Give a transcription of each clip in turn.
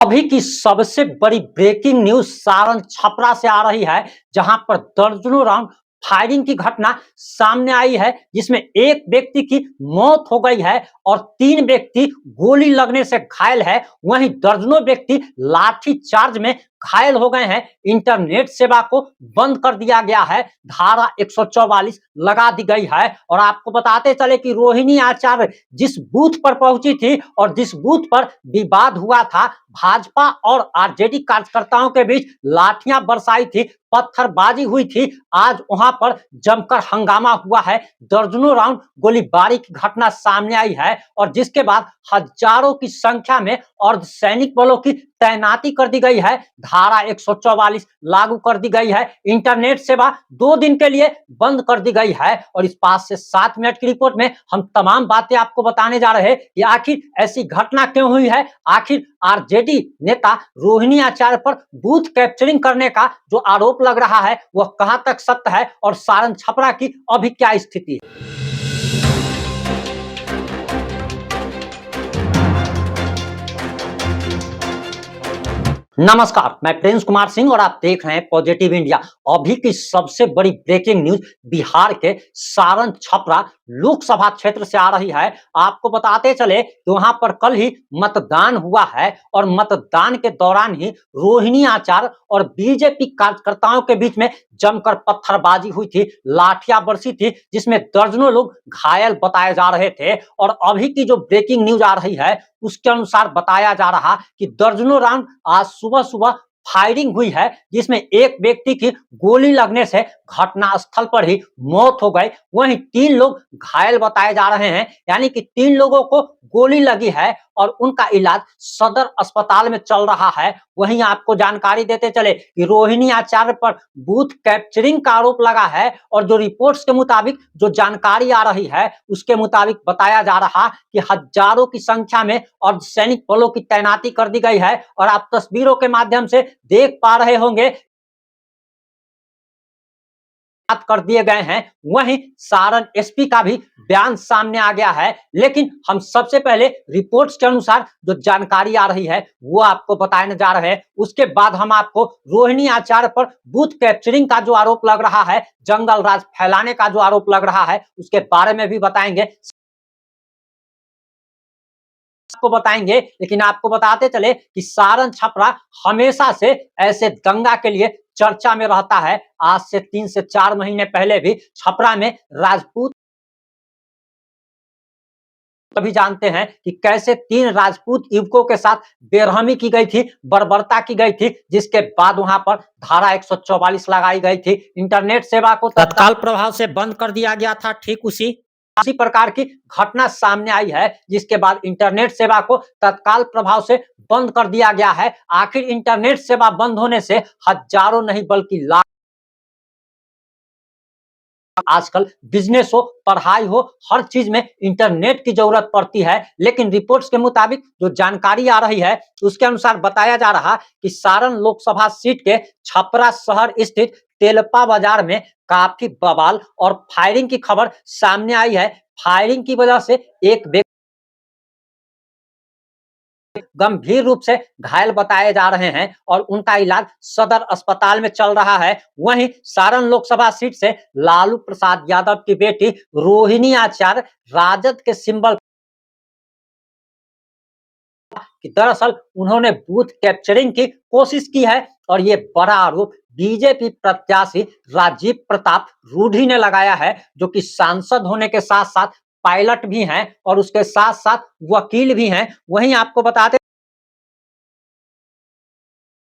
अभी की सबसे बड़ी ब्रेकिंग न्यूज सारण छपरा से आ रही है, जहां पर दर्जनों राउंड फायरिंग की घटना सामने आई है, जिसमें एक व्यक्ति की मौत हो गई है और 3 व्यक्ति गोली लगने से घायल है। वहीं दर्जनों व्यक्ति लाठी चार्ज में घायल हो गए हैं। इंटरनेट सेवा को बंद कर दिया गया है, धारा 144 लगा दी गई है। और आपको बताते चले कि रोहिणी आचार्य जिस बूथ पर पहुंची थी और जिस बूथ पर विवाद हुआ था, भाजपा और आरजेडी कार्यकर्ताओं के बीच लाठियां बरसाई थी, पत्थरबाजी हुई थी, आज वहां पर जमकर हंगामा हुआ है। दर्जनों राउंड गोलीबारी की घटना सामने आई है और जिसके बाद हजारों की संख्या में अर्धसैनिक बलों की तैनाती कर दी गई है। धारा 144 लागू कर दी गई है। इंटरनेट सेवा 2 दिन के लिए बंद कर दी गई है। और इस 5 से 7 मिनट की रिपोर्ट में हम तमाम बातें आपको बताने जा रहे हैं कि आखिर ऐसी घटना क्यों हुई है, आखिर आरजेडी नेता रोहिणी आचार्य पर बूथ कैप्चरिंग करने का जो आरोप लग रहा है वह कहां तक सत्य है और सारण छपरा की अभी क्या स्थिति है। नमस्कार, मैं प्रिंस कुमार सिंह और आप देख रहे हैं पॉजिटिव इंडिया। अभी की सबसे बड़ी ब्रेकिंग न्यूज बिहार के सारण छपरा लोकसभा क्षेत्र से आ रही है। आपको बताते चले कि वहां पर कल ही मतदान हुआ है और मतदान के दौरान ही रोहिणी आचार्य और बीजेपी कार्यकर्ताओं के बीच में जमकर पत्थरबाजी हुई थी, लाठियां बरसी थी, जिसमें दर्जनों लोग घायल बताए जा रहे थे। और अभी की जो ब्रेकिंग न्यूज आ रही है उसके अनुसार बताया जा रहा कि दर्जनों राउंड आज सुबह सुबह फायरिंग हुई है, जिसमें एक व्यक्ति की गोली लगने से घटनास्थल पर ही मौत हो गई। वहीं 3 लोग घायल बताए जा रहे हैं, यानी कि 3 लोगों को गोली लगी है और उनका इलाज सदर अस्पताल में चल रहा है। वहीं आपको जानकारी देते चले कि रोहिणी आचार्य पर बूथ कैप्चरिंग का आरोप लगा है और जो रिपोर्ट्स के मुताबिक जो जानकारी आ रही है उसके मुताबिक बताया जा रहा कि हजारों की संख्या में अर्धसैनिक बलों की तैनाती कर दी गई है। और आप तस्वीरों के माध्यम से देख पा रहे होंगे कर दिए गए हैं। वहीं सारण एसपी का भी बयान सामने आ गया है। लेकिन हम सबसे पहले रिपोर्ट्स के अनुसार जो जानकारी आ रही है वो आपको बताने जा रहे हैं, उसके बाद हम आपको रोहिणी आचार्य पर बूथ कैप्चरिंग का जो आरोप लग रहा है, जंगल राज फैलाने का जो आरोप लग रहा है उसके बारे में भी बताएंगे, आपको बताएंगे। लेकिन आपको बताते चले कि सारण छपरा हमेशा से ऐसे दंगा के लिए चर्चा में रहता है। आज से 3 से 4 महीने पहले भी छपरा में राजपूत तभी जानते हैं कि कैसे 3 राजपूत युवकों के साथ बेरहमी की गई थी, बर्बरता की गई थी, जिसके बाद वहां पर धारा 144 लगाई गई थी। इंटरनेट सेवा को तत्काल प्रभाव से बंद कर दिया गया था। ठीक उसी प्रकार की घटना सामने आई है, जिसके बाद इंटरनेट सेवा को तत्काल प्रभाव से बंद कर दिया गया है। आखिर इंटरनेट सेवा बंद होने से हजारों नहीं बल्कि लाख आजकल बिजनेस हो, पढ़ाई हो, हर चीज में इंटरनेट की जरूरत पड़ती है। लेकिन रिपोर्ट्स के मुताबिक जो जानकारी आ रही है उसके अनुसार बताया जा रहा कि सारण लोकसभा सीट के छपरा शहर स्थित तेलपा बाजार में काफी बवाल और फायरिंग की खबर सामने आई है। फायरिंग की वजह से एक व्यक्ति गंभीर रूप से घायल बताए जा रहे हैं और उनका इलाज सदर अस्पताल में चल रहा है। वहीं सारण लोकसभा सीट से लालू प्रसाद यादव की बेटी रोहिणी आचार्य राजद के सिंबल कि दरअसल उन्होंने बूथ कैप्चरिंग की कोशिश की है और ये बड़ा आरोप बीजेपी प्रत्याशी राजीव प्रताप रूढ़ी ने लगाया है, जो कि सांसद होने के साथ साथ पायलट भी हैं और उसके साथ साथ वकील भी हैं। वहीं आपको बताते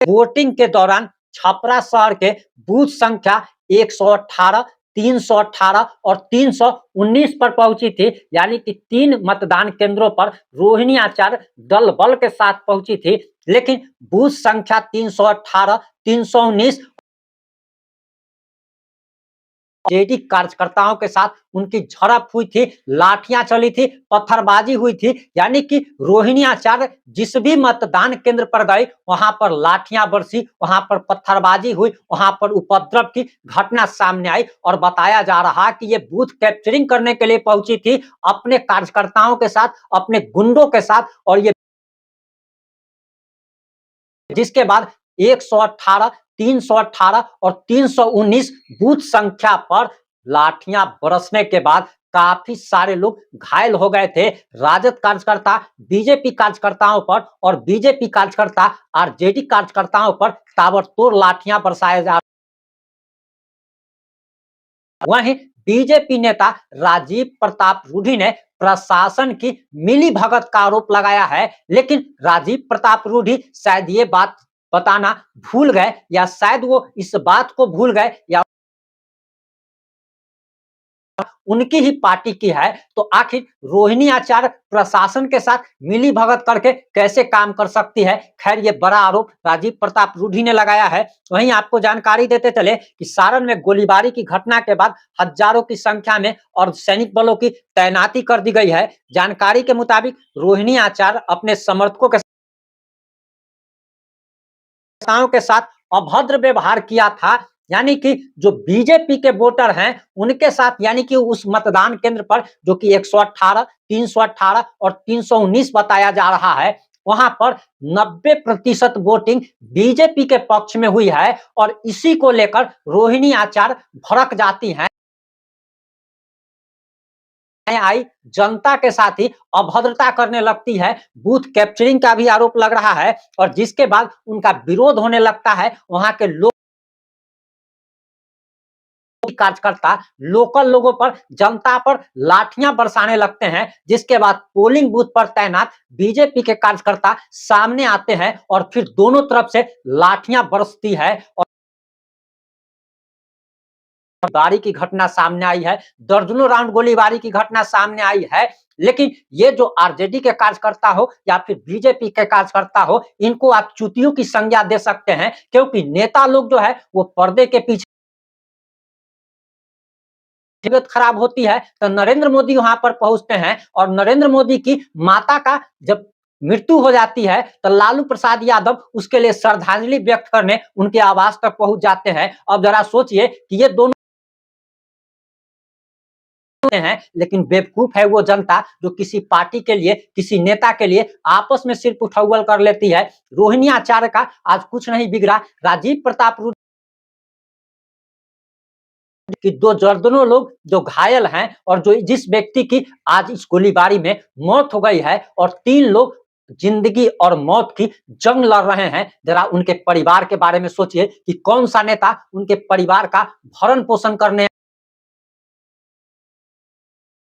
वोटिंग के दौरान छपरा शहर के बूथ संख्या 118, 318 और 319 पर पहुंची थी, यानी कि 3 मतदान केंद्रों पर रोहिणी आचार्य दल बल के साथ पहुंची थी। लेकिन बूथ संख्या 318, 319 जेडी कार्यकर्ताओं के साथ उनकी झड़प हुई थी, लाठियां चली थी, पत्थरबाजी हुई थी, यानी कि रोहिणी आचार्य जिस भी मतदान केंद्र पर गए वहां पर लाठियां बरसी, वहां पर पत्थरबाजी हुई, वहां पर उपद्रव की घटना सामने आई। और बताया जा रहा कि ये बूथ कैप्चरिंग करने के लिए पहुंची थी अपने कार्यकर्ताओं के साथ, अपने गुंडों के साथ। और ये जिसके बाद 118, 318 और 319 बूथ संख्या पर लाठियां बरसने के बाद काफी सारे लोग घायल हो गए थे। राजद कार्यकर्ता बीजेपी कार्यकर्ताओं पर और बीजेपी कार्यकर्ता आरजेडी कार्यकर्ताओं पर ताबड़तोड़ लाठियां बरसाए जा। वहीं बीजेपी नेता राजीव प्रताप रूढ़ी ने प्रशासन की मिलीभगत का आरोप लगाया है, लेकिन राजीव प्रताप रूढ़ी शायद ये बात बताना भूल गए या शायद वो इस बात को भूल गए या उनकी ही पार्टी की है। तो आखिर रोहिणी आचार्य प्रशासन के साथ मिली भगत करके कैसे काम कर सकती है? खैर, ये बड़ा आरोप राजीव प्रताप रूढ़ी ने लगाया है। वहीं आपको जानकारी देते चले कि सारण में गोलीबारी की घटना के बाद हजारों की संख्या में और सैनिक बलों की तैनाती कर दी गई है। जानकारी के मुताबिक रोहिणी आचार्य अपने समर्थकों के साथ अभद्र व्यवहार किया था, यानी कि जो बीजेपी के वोटर हैं उनके साथ, यानी कि उस मतदान केंद्र पर जो कि 118, 318 और 319 बताया जा रहा है, वहां पर 90% वोटिंग बीजेपी के पक्ष में हुई है और इसी को लेकर रोहिणी आचार्य भड़क जाती हैं। आई जनता के साथ ही अभद्रता करने लगती है, बूथ कैप्चरिंग का भी आरोप लग रहा है और जिसके बाद उनका विरोध होने लगता है। वहां के लोग कार्यकर्ता लोकल लोगों पर, जनता पर लाठियां बरसाने लगते हैं, जिसके बाद पोलिंग बूथ पर तैनात बीजेपी के कार्यकर्ता सामने आते हैं और फिर दोनों तरफ से लाठियां बरसती है और गोलीबारी की घटना सामने आई है। दर्जनों राउंड गोलीबारी की घटना सामने आई है। लेकिन ये जो आरजेडी के कार्यकर्ता हो या फिर बीजेपी के कार्यकर्ता हो, इनको आप चूतियों की संज्ञा दे सकते हैं, क्योंकि नेता लोग जो है वो पर्दे के पीछे तबीयत खराब होती है तो नरेंद्र मोदी वहां पर पहुंचते हैं और नरेंद्र मोदी की माता का जब मृत्यु हो जाती है तो लालू प्रसाद यादव उसके लिए श्रद्धांजलि व्यक्त करने उनके आवास तक पहुंच जाते हैं। अब जरा सोचिए कि ये दोनों हैं, लेकिन बेवकूफ है वो जनता जो किसी पार्टी के लिए, किसी नेता के लिए आपस में सिर्फ उठौल कर लेती है। रोहिणी आचार्य का आज कुछ नहीं बिगड़ा। राजीव प्रताप कि दो दर्जनों लोग जो घायल हैं और जो जिस व्यक्ति की आज इस गोलीबारी में मौत हो गई है और 3 लोग जिंदगी और मौत की जंग लड़ रहे हैं। जरा उनके परिवार के बारे में सोचिए कि कौन सा नेता उनके परिवार का भरण पोषण करने,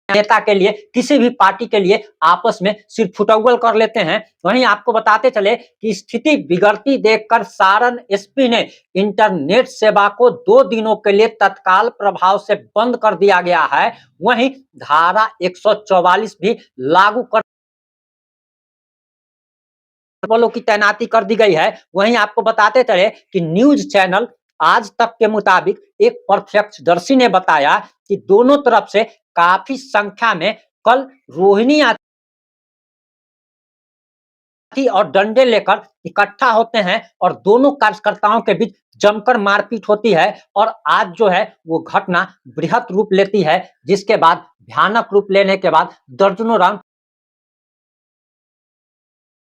नेता के लिए, किसी भी पार्टी के लिए आपस में सिर्फ फुटौल कर लेते हैं। वहीं आपको बताते चले कि स्थिति बिगड़ती देखकर सारण एसपी ने इंटरनेट सेवा को 2 दिनों के लिए तत्काल प्रभाव से बंद कर दिया गया है। वहीं धारा 144 भी लागू कर बलों की तैनाती कर दी गई है। वहीं आपको बताते चले कि न्यूज चैनल आज तक के मुताबिक एक प्रत्यक्षदर्शी ने बताया कि दोनों तरफ से काफी संख्या में कल रोहिणी और डंडे लेकर इकट्ठा होते हैं और दोनों कार्यकर्ताओं के बीच जमकर मारपीट होती है और आज जो है वो घटना बृहत रूप लेती है, जिसके बाद भयानक रूप लेने के बाद दर्जनों राउंड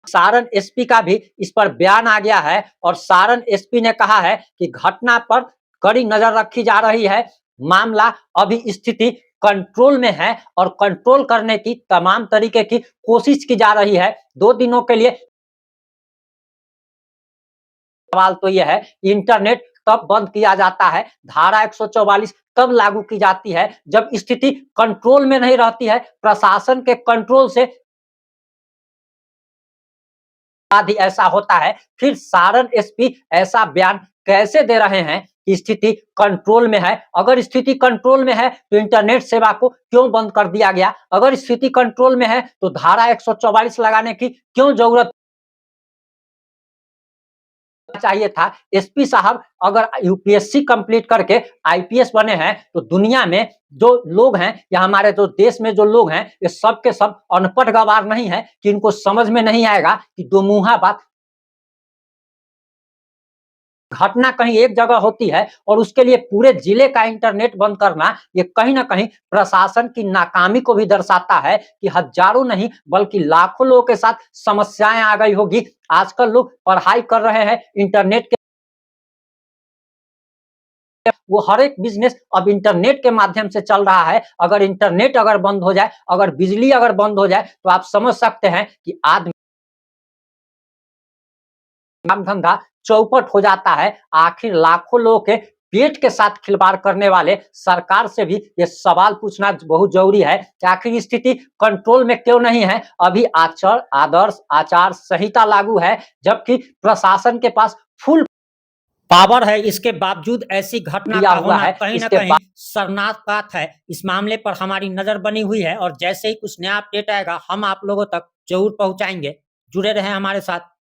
सारण एसपी का भी इस पर बयान आ गया है और सारण एसपी ने कहा है कि घटना पर कड़ी नजर रखी जा रही है। मामला अभी स्थिति कंट्रोल में है और कंट्रोल करने की तमाम तरीके की कोशिश की जा रही है। 2 दिनों के लिए सवाल तो यह है, इंटरनेट तब बंद किया जाता है, धारा 144 तब लागू की जाती है जब स्थिति कंट्रोल में नहीं रहती है। प्रशासन के कंट्रोल से भी ऐसा होता है, फिर सारण एसपी ऐसा बयान कैसे दे रहे हैं कि स्थिति कंट्रोल में है? अगर स्थिति कंट्रोल में है तो इंटरनेट सेवा को क्यों बंद कर दिया गया? अगर स्थिति कंट्रोल में है तो धारा 144 लगाने की क्यों जरूरत चाहिए था? एसपी साहब अगर यूपीएससी कंप्लीट करके आईपीएस बने हैं तो दुनिया में जो लोग हैं या हमारे जो देश में जो लोग हैं ये सब के सब अनपढ़ गवार नहीं है कि इनको समझ में नहीं आएगा कि दो मुहा बात घटना कहीं एक जगह होती है और उसके लिए पूरे जिले का इंटरनेट बंद करना, ये कहीं ना कहीं प्रशासन की नाकामी को भी दर्शाता है कि हजारों नहीं बल्कि लाखों लोगों के साथ समस्याएं आ गई होगी। आजकल लोग पढ़ाई कर रहे हैं इंटरनेट के, वो हर एक बिजनेस अब इंटरनेट के माध्यम से चल रहा है। अगर इंटरनेट अगर बंद हो जाए, अगर बिजली अगर बंद हो जाए, तो आप समझ सकते हैं कि आदमी काम धंधा चौपट हो जाता है। आखिर लाखों लोगों के पेट के साथ खिलवाड़ करने वाले सरकार से भी ये सवाल पूछना बहुत जरूरी है कि आखिर स्थिति कंट्रोल में क्यों नहीं है। अभी आदर्श आचार संहिता लागू है, जबकि प्रशासन के पास फुल पावर है, इसके बावजूद ऐसी घटना का होना है कहीं ना कहीं शर्मनाक बात है। इस मामले पर हमारी नजर बनी हुई है और जैसे ही कुछ नया अपडेट आएगा हम आप लोगों तक जरूर पहुंचाएंगे। जुड़े रहें हमारे साथ।